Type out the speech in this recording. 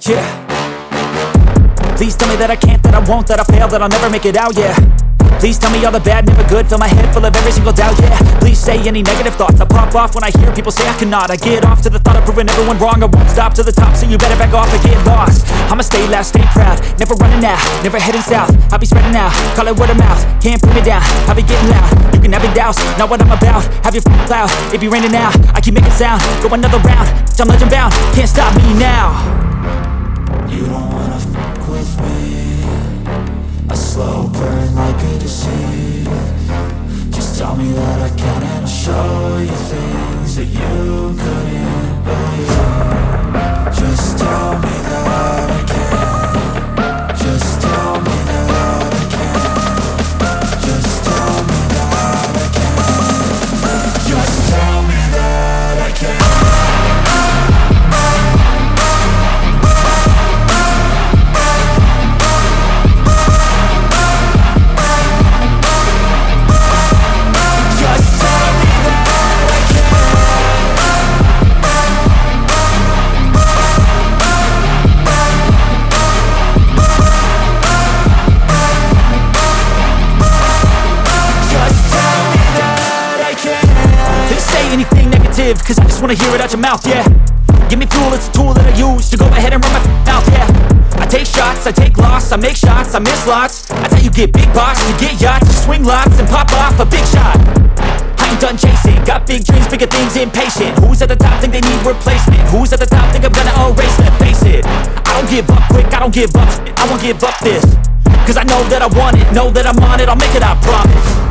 Yeah. Please tell me that I can't, that I won't, that I fail, that I'll never make it out, yeah. Please tell me all the bad, never good, fill my head full of every single doubt, yeah. Please say any negative thoughts, I pop off when I hear people say I cannot. I get off to the thought of proving everyone wrong, I won't stop to the top, so you better back off and get lost. I'ma stay loud, stay proud, never running out, never heading south. I'll be spreading out, call it word of mouth, can't put me down, I'll be getting loud. You can have your doubts, not what I'm about, have your cloud, it be raining now, I keep making sound, go another round, I'm legend bound, can't stop me now. You don't wanna fuck with me, a slow burn like a disease. Just tell me that I can and I'll show you things that you couldn't believe. Just tell me that I can. Just tell me that I can. Just tell me that I can. Just tell me that I can. Cause I just wanna hear it out your mouth, yeah. Give me fuel, it's a tool that I use to go ahead and run my mouth, yeah. I take shots, I take loss, I make shots, I miss lots. That's how you get big box, you get yachts, you swing lots and pop off a big shot. I ain't done chasing, got big dreams, bigger things, impatient. Who's at the top think they need replacement? Who's at the top think I'm gonna erase them? Face it, I don't give up quick, I don't give up, I won't give up this. Cause I know that I want it, know that I'm on it, I'll make it, I promise.